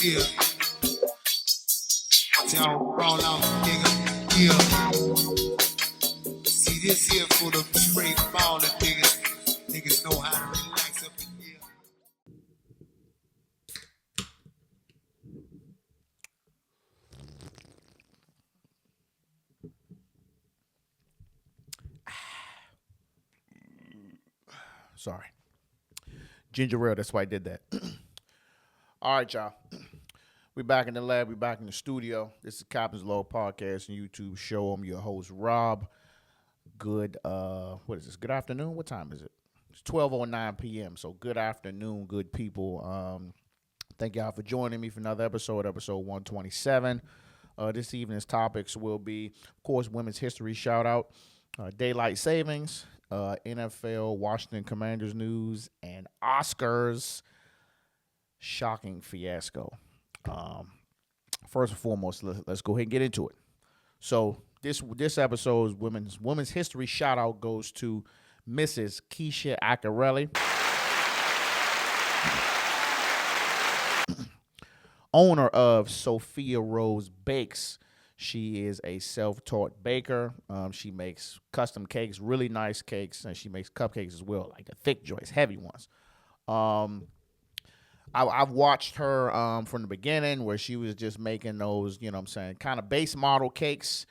Yeah. Y'all roll out, nigga. Yeah. See this here for the straight baller niggas. Niggas know how to relax up in here. Sorry. Ginger ale, that's why I did that. All right, y'all. We back in the lab. We back in the studio. This is Captain's Law Podcast and YouTube show. I'm your host, Rob. Good, what is this? Good afternoon? What time is it? It's 12:09 p.m., so good afternoon, good people. Thank y'all for joining me for another episode 127. This evening's topics will be, of course, Women's History Shoutout, Daylight Savings, NFL, Washington Commanders news, and Oscars shocking fiasco. First and foremost, let's go ahead and get into it. So this episode's women's history shout out goes to Mrs. Keisha Accarelli, owner of Sophia Rose Bakes. She is a self-taught baker. She makes custom cakes, really nice cakes, and she makes cupcakes as well, like the thick joints, heavy ones. I've watched her from the beginning where she was just making those, kind of base model cakes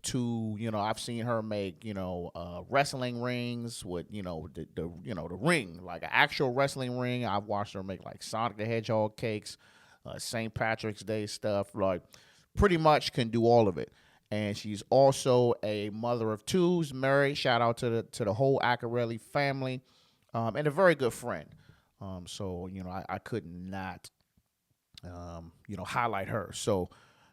to, I've seen her make, wrestling rings with, the ring, like an actual wrestling ring. I've watched her make like Sonic the Hedgehog cakes, St. Patrick's Day stuff, like pretty much can do all of it. And she's also a mother of twos, married. Shout out to the whole Accarelli family, and a very good friend. So I could not, highlight her. So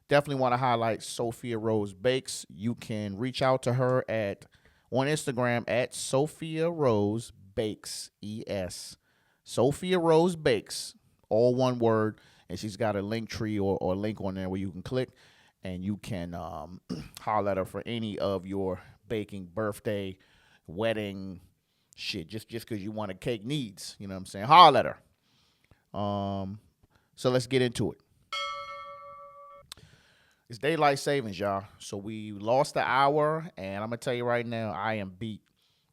definitely want to highlight Sophia Rose Bakes. You can reach out to her on Instagram at Sophia Rose Bakes, ES. Sophia Rose Bakes, all one word. And she's got a link tree or link on there where you can click and you can holler at her for any of your baking, birthday, wedding, shit, just because you want a cake needs. You know what I'm saying? Holler at her. So let's get into it. It's daylight savings, y'all. So we lost the hour, and I'm going to tell you right now, I am beat.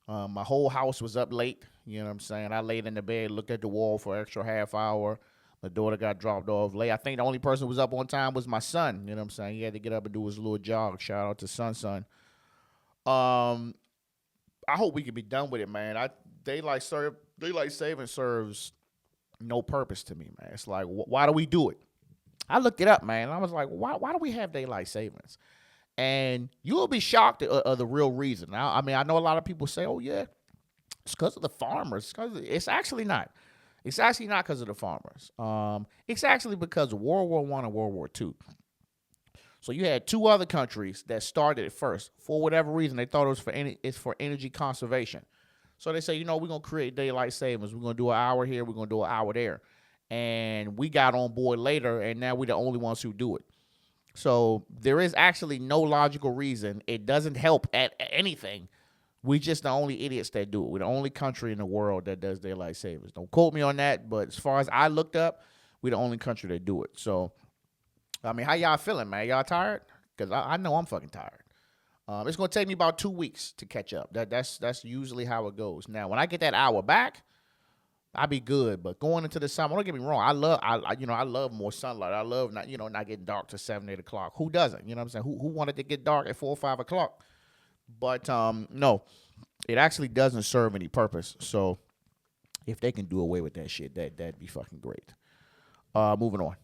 My whole house was up late. You know what I'm saying? I laid in the bed, looked at the wall for an extra half hour. My daughter got dropped off late. I think the only person who was up on time was my son. You know what I'm saying? He had to get up and do his little jog. Shout out to Son. I hope we can be done with it, man. Daylight saving serves no purpose to me, man. It's like, why do we do it? I looked it up, man. I was like, why do we have daylight savings? And you'll be shocked at the real reason. Now, I mean, I know a lot of people say, oh, yeah, it's because of the farmers. It's actually not. It's actually not because of the farmers. It's actually because of World War I and World War II. So you had two other countries that started it first. For whatever reason, they thought it's for energy conservation. So they say, we're going to create daylight savings. We're going to do an hour here. We're going to do an hour there. And we got on board later, and now we're the only ones who do it. So there is actually no logical reason. It doesn't help at anything. We just the only idiots that do it. We're the only country in the world that does daylight savings. Don't quote me on that, but as far as I looked up, we're the only country that do it. So, I mean, how y'all feeling, man? Y'all tired? Because I know I'm fucking tired. It's going to take me about 2 weeks to catch up. That's usually how it goes. Now, when I get that hour back, I'll be good. But going into the summer, don't get me wrong. I love more sunlight. I love not getting dark to 7, 8 o'clock. Who doesn't? You know what I'm saying? Who wanted to get dark at 4 or 5 o'clock? But no, it actually doesn't serve any purpose. So if they can do away with that shit, that'd be fucking great. Moving on.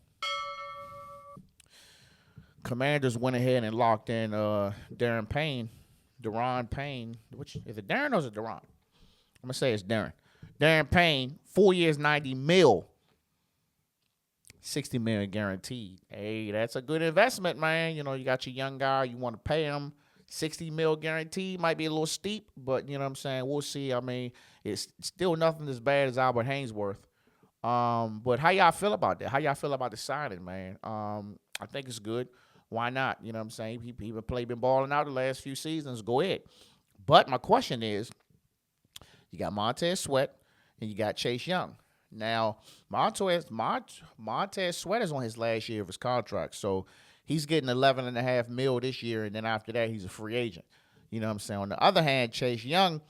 Commanders went ahead and locked in Deron Payne. Which is it, Darren or is it Deron? I'm gonna say it's Darren. Darren Payne, 4 years, $90 million, $60 million guaranteed. Hey, that's a good investment, man. You got your young guy, you want to pay him. $60 million guaranteed might be a little steep, but you know what I'm saying? We'll see. I mean, it's still nothing as bad as Albert Haynesworth. But how y'all feel about that? How y'all feel about the signing, man? I think it's good. Why not? You know what I'm saying? He been balling out the last few seasons. Go ahead. But my question is, you got Montez Sweat and you got Chase Young. Now, Montez Sweat is on his last year of his contract, so he's getting 11.5 mil this year, and then after that, he's a free agent. You know what I'm saying? On the other hand, Chase Young,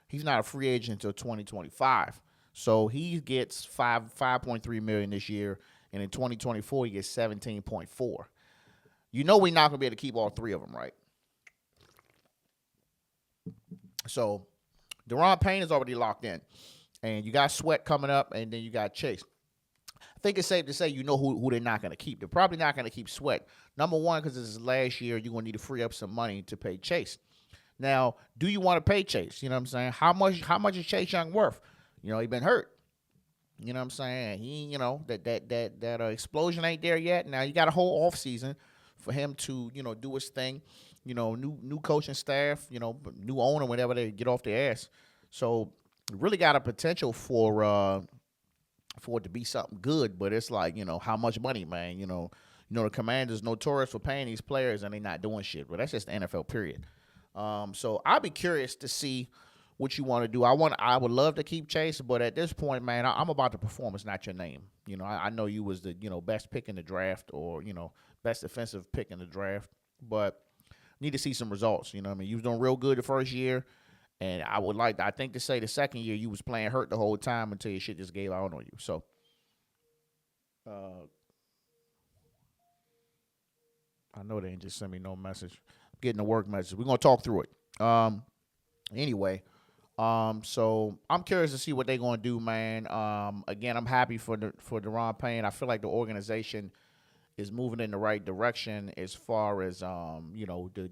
he's not a free agent until 2025, so he gets 5.3 million this year, and in 2024 he gets 17.4. You know we're not gonna be able to keep all three of them, right? So Deron Payne is already locked in, and you got Sweat coming up, and then you got Chase. I think it's safe to say you know who they're not going to keep. They're probably not going to keep Sweat. Number one, because this is last year, you're going to need to free up some money to pay Chase. Now, do you want to pay Chase? You know what I'm saying? How much is Chase Young worth? You know, he been hurt. You know what I'm saying? He, that explosion ain't there yet. Now you got a whole off season for him to, do his thing. New coaching staff, new owner whenever they get off their ass. So really got a potential for it to be something good, but it's like, how much money, man? The Commanders notorious for paying these players and they not doing shit. But that's just the NFL period. So I'll be curious to see what you want to do. I would love to keep Chase, but at this point, man, I'm about the performance, not your name. I know you was the best pick in the draft, or best defensive pick in the draft, but need to see some results. You was doing real good the first year, and I think to say the second year you was playing hurt the whole time until your shit just gave out on you. So, I know they ain't just send me no message. I'm getting a work message. We're gonna talk through it. Anyway, so I'm curious to see what they're gonna do, man. Again, I'm happy for Deron Payne. I feel like the organization is moving in the right direction as far as the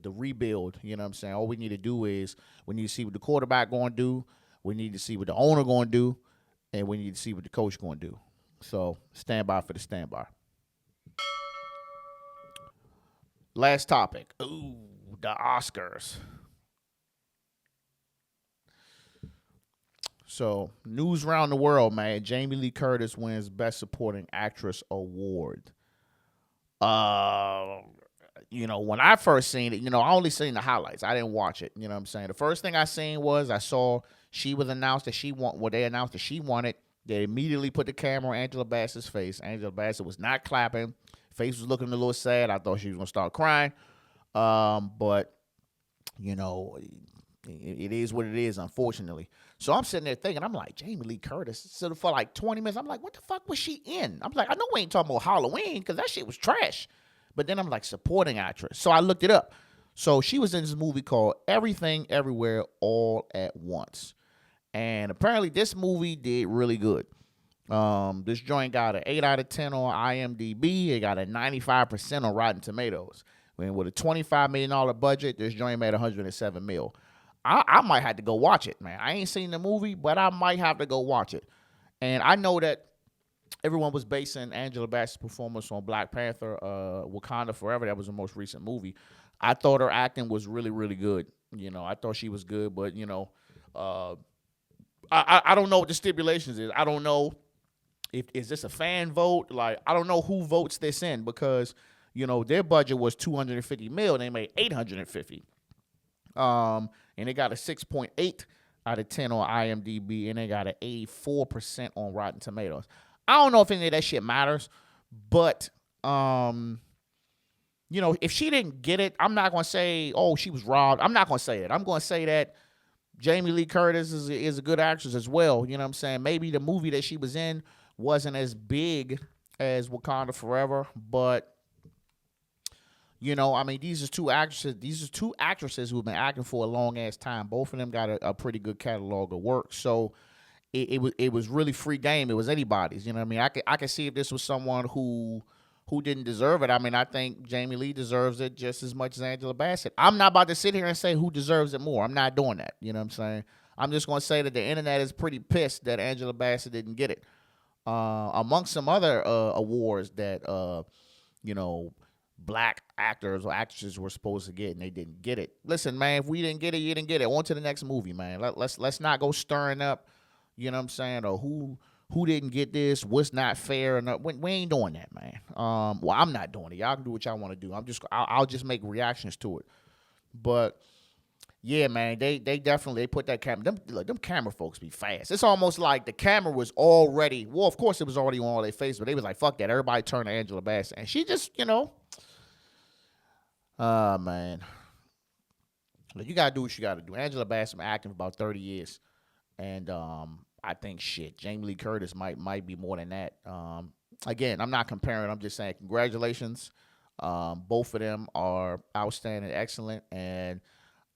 rebuild. You know what I'm saying? All we need to do is we need to see what the quarterback going to do. We need to see what the owner going to do, and we need to see what the coach going to do. So stand by for the standby. Last topic. Ooh, the Oscars. So news around the world, man. Jamie Lee Curtis wins Best Supporting Actress award. When I first seen it, I only seen the highlights. I didn't watch it. You know what I'm saying? The first thing I seen was I saw she was announced that they announced that she won it. They immediately put the camera on Angela Bassett's face. Angela Bassett was not clapping. Face was looking a little sad. I thought she was gonna start crying. But it is what it is, unfortunately. So I'm sitting there thinking, I'm like, Jamie Lee Curtis. So for like 20 minutes, I'm like, what the fuck was she in? I'm like, I know we ain't talking about Halloween because that shit was trash. But then I'm like, supporting actress. So I looked it up. So she was in this movie called Everything Everywhere All at Once. And apparently this movie did really good. This joint got an 8 out of 10 on IMDb. It got a 95% on Rotten Tomatoes. With a $25 million budget, this joint made $107 million. I might have to go watch it, man. I ain't seen the movie, but I might have to go watch it. And I know that everyone was basing Angela Bassett's performance on Black Panther, Wakanda Forever. That was the most recent movie. I thought her acting was really, really good. I thought she was good, but, I don't know what the stipulations is. I don't know is this a fan vote? Like, I don't know who votes this in because, their budget was $250 million. They made $850. And they got a 6.8 out of 10 on IMDb, and they got an 84% on Rotten Tomatoes. I don't know if any of that shit matters, but if she didn't get it, I'm not gonna say, oh, she was robbed. I'm not gonna say that. I'm gonna say that Jamie Lee Curtis is a good actress as well. You know what I'm saying? Maybe the movie that she was in wasn't as big as Wakanda Forever, but these are two actresses. These are two actresses who've been acting for a long ass time. Both of them got a pretty good catalog of work. So it was really free game. It was anybody's. You know what I mean? I could see if this was someone who didn't deserve it. I mean, I think Jamie Lee deserves it just as much as Angela Bassett. I'm not about to sit here and say who deserves it more. I'm not doing that. You know what I'm saying? I'm just going to say that the internet is pretty pissed that Angela Bassett didn't get it. Amongst some other awards that black actors or actresses were supposed to get and they didn't get it. Listen, man, if we didn't get it, you didn't get it. On to the next movie, man. Let's not go stirring up, you know what I'm saying, or who didn't get this, what's not fair, and we ain't doing that, man. Well, I'm not doing it. Y'all can do what y'all want to do. I'll just make reactions to it. But Yeah, man, they definitely they put that camera. Them camera folks be fast. It's almost like the camera was already. Well, of course it was already on all their face, but they was like, "Fuck that!" Everybody turned to Angela Bassett, and she just, man, look, you gotta do what you gotta do. Angela Bassett been acting for about 30 years, and I think shit, Jamie Lee Curtis might be more than that. Again, I'm not comparing. I'm just saying, congratulations. Both of them are outstanding, excellent, and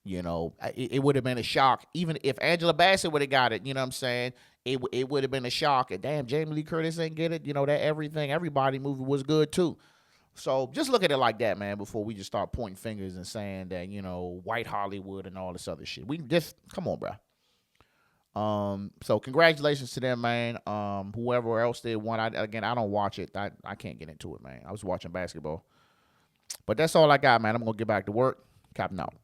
it would have been a shock. Even if Angela Bassett would have got it, you know what I'm saying? It would have been a shock. And damn, Jamie Lee Curtis ain't get it. That everybody movie was good too. So just look at it like that, man, before we just start pointing fingers and saying that, white Hollywood and all this other shit. We just come on, bro. So congratulations to them, man. Whoever else did won. I don't watch it. I can't get into it, man. I was watching basketball. But that's all I got, man. I'm gonna get back to work. Captain out.